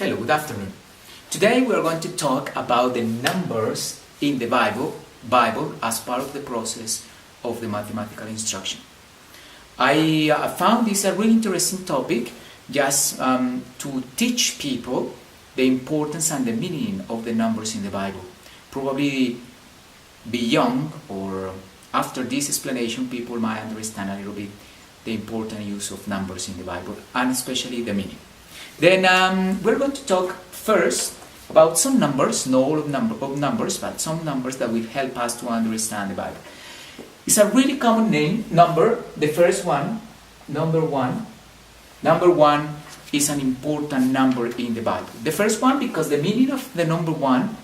Hello, good afternoon. Today we are going to talk about the numbers in the Bible as part of the process of the mathematical instruction. I found this a really interesting topic just to teach people the importance and the meaning of the numbers in the Bible. Probably beyond or after this explanation, people might understand a little bit the important use of numbers in the Bible and especially the meaning. Then we're going to talk first about some numbers, not all of numbers, but some numbers that will help us to understand the Bible. It's a really common number. The first one, number one. Number one is an important number in the Bible. The first one because the meaning of the number one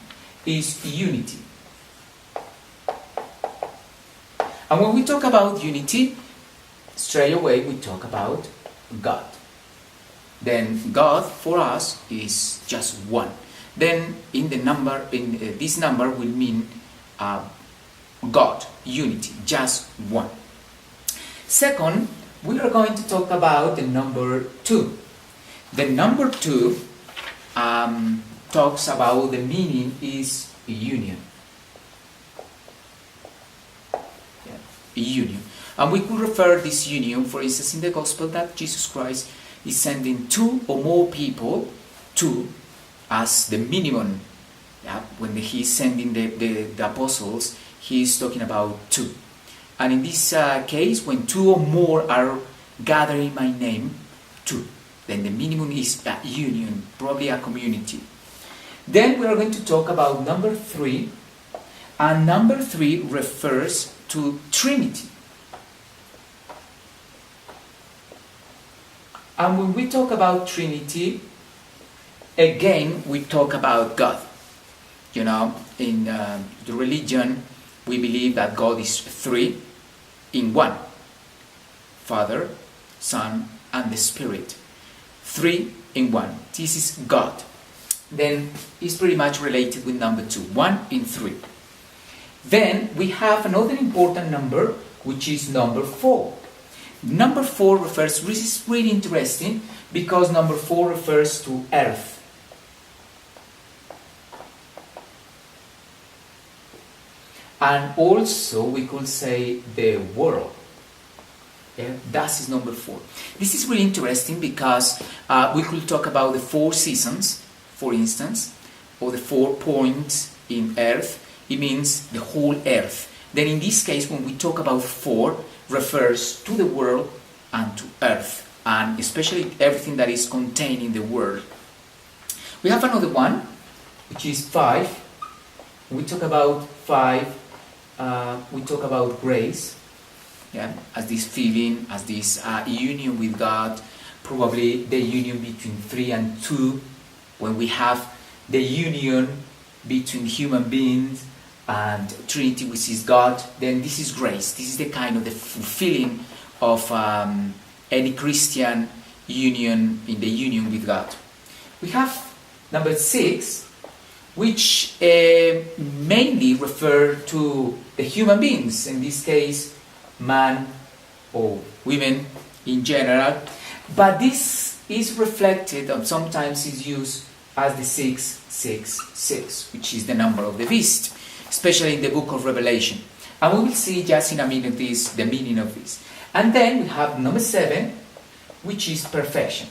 is unity. And when we talk about unity, straight away we talk about God. Then God for us is just one. Then this number will mean God, unity, just one. Second, we are going to talk about the number two. The number two talks about the meaning is union. Union. And we could refer this union, for instance, in the gospel that Jesus Christ is sending two or more people, two, as the minimum. When he is sending the apostles, he is talking about two. And in this case, when two or more are gathered in my name, two, then the minimum is a union, probably a community. Then we are going to talk about number three, and number three refers to Trinity. And when we talk about Trinity, again we talk about God. You know, in the religion, we believe that God is three in one: Father, Son, and the Spirit. Three in one. This is God. Then it's pretty much related with number two, 1 in 3. Then we have another important number, which is number 4. Number 4 refers, this is really interesting, because number 4 refers to earth. And also we could say the world. Yeah, that is number 4. This is really interesting because we could talk about the 4 seasons, for instance, or the 4 points in earth. It means the whole earth. Then in this case, when we talk about 4, refers to the world and to earth, and especially everything that is contained in the world. We have another one, which is 5. We talk about 5, we talk about grace, yeah, as this feeling, as this union with God, probably the union between 3 and 2, when we have the union between human beings and Trinity, which is God, then this is grace. This is the kind of the feeling of any Christian union, in the union with God. We have number 6, which mainly refer to the human beings, in this case, man or women in general. But this is reflected, and sometimes is used as the 666, which is the number of the beast, especially in the book of Revelation. And we will see just in a minute the meaning of this. And then we have number 7, which is perfection.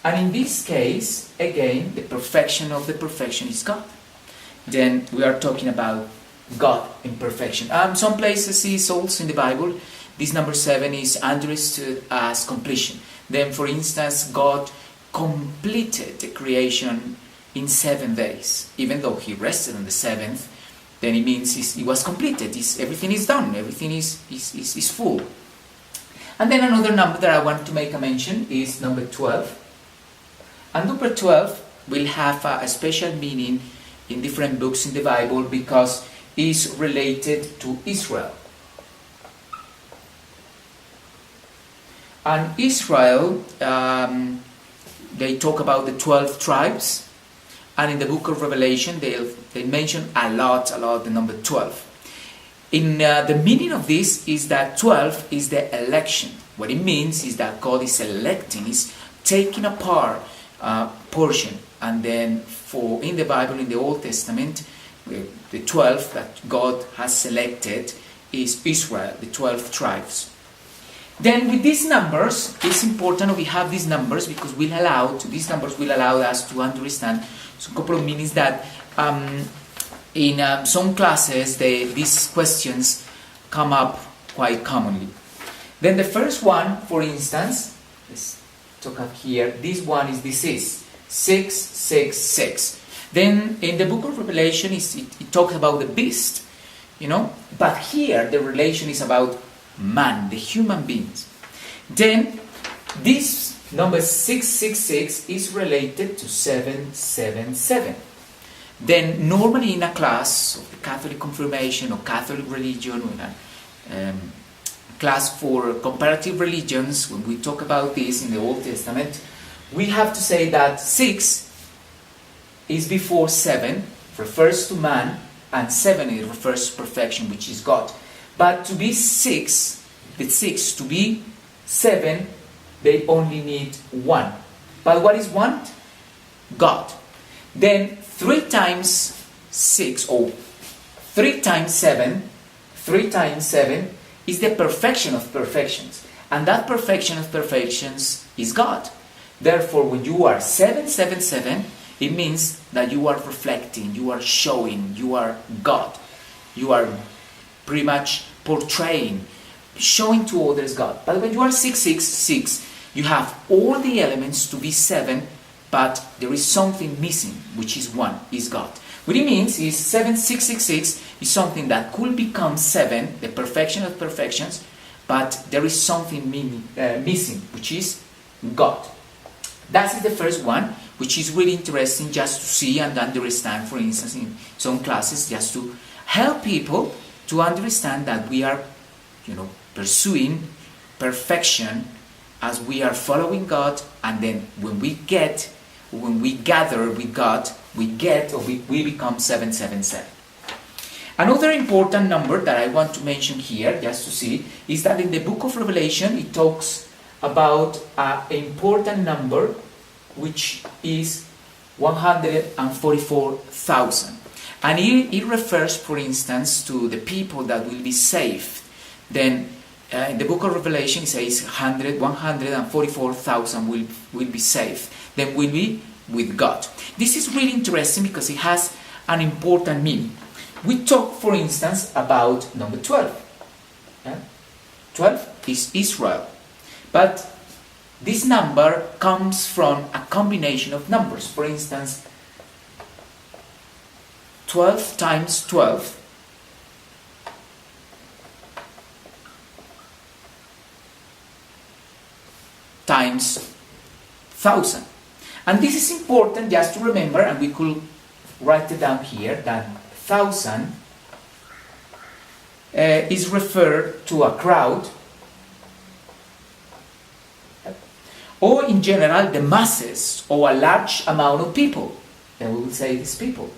And in this case, again, the perfection of the perfection is God. Then we are talking about God in perfection. Some places is also in the Bible, this number 7 is understood as completion. Then, for instance, God completed the creation in 7 days. Even though he rested on the 7th, then it means it was completed. Everything is done. Everything is full. And then another number that I want to make a mention is number 12. And number 12 will have a special meaning in different books in the Bible because it is related to Israel. And Israel, they talk about the 12 tribes, and in the book of Revelation they mention a lot the number 12. The meaning of this is that 12 is the election. What it means is that God is electing, is taking apart portion, and then in the Bible, in the Old Testament, the 12 that God has selected is Israel, the 12 tribes. Then with these numbers, it's important we have these numbers because these numbers will allow us to understand a couple of meanings that in some classes these questions come up quite commonly. Then the first one, for instance, let's talk up here, this one is 666. Then in the book of Revelation it talks about the beast, but here the relation is about man, the human beings. Then this number 666 is related to 777. Then normally in a class of the Catholic confirmation or Catholic religion, or a class for comparative religions, when we talk about this in the Old Testament, we have to say that 6 is before 7, refers to man, and 7 it refers to perfection, which is God. But to be 6, to be 7, they only need 1. But what is 1? God. Then 3 times 6, or 3 times 7 is the perfection of perfections. And that perfection of perfections is God. Therefore, when you are 777, it means that you are reflecting, you are showing, you are God. You are pretty much portraying, showing to others God. But when you are 666, you have all the elements to be 7, but there is something missing, which is 1, is God. What it means is 7666 is something that could become 7, the perfection of perfections, but there is something missing, which is God. That is the first one, which is really interesting just to see and understand, for instance, in some classes, just to help people to understand that we are, pursuing perfection as we are following God, and then when we gather with God, we become 777. Another important number that I want to mention here, just to see, is that in the book of Revelation, it talks about an important number, which is 144,000. And it refers, for instance, to the people that will be saved. Then in the book of Revelation, it says 144,000 will be saved. Then will be with God. This is really interesting because it has an important meaning. We talk, for instance, about number 12. 12 is Israel. But this number comes from a combination of numbers. For instance, 12 times 12 times 1,000. And this is important just to remember, and we could write it down here, that 1,000 is referred to a crowd, or in general the masses, or a large amount of people. Then we will say these people.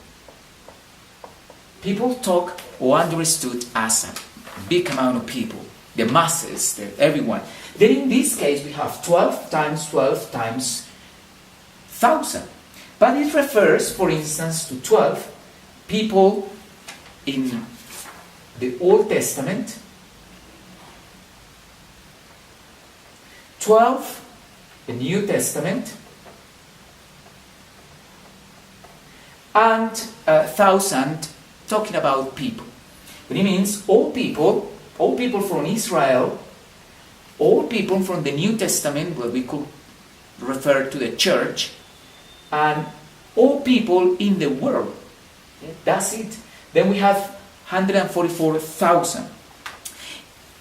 People talk or understood as a big amount of people, the masses, everyone. Then in this case we have 12 times 12 times 1,000. But it refers, for instance, to 12 people in the Old Testament, 12 the New Testament, and 1,000 talking about people. But it means all people from Israel, all people from the New Testament, what we could refer to the church, and all people in the world. That's it. Then we have 144,000.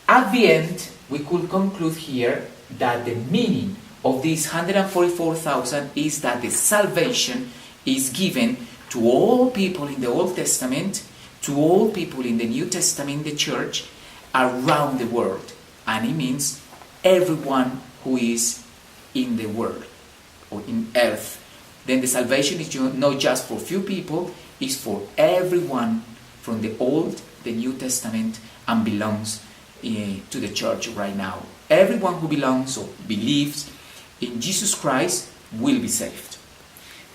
At the end, we could conclude here that the meaning of these 144,000 is that the salvation is given to all people in the Old Testament, to all people in the New Testament, the church, around the world. And it means everyone who is in the world, or in earth. Then the salvation is not just for few people, it's for everyone from the Old the New Testament and belongs to the church right now. Everyone who belongs or believes in Jesus Christ will be saved.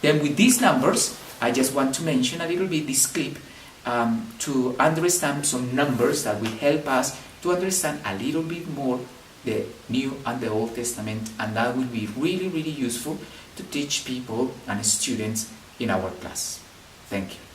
Then with these numbers, I just want to mention a little bit this clip to understand some numbers that will help us to understand a little bit more the New and the Old Testament, and that will be really, really useful to teach people and students in our class. Thank you.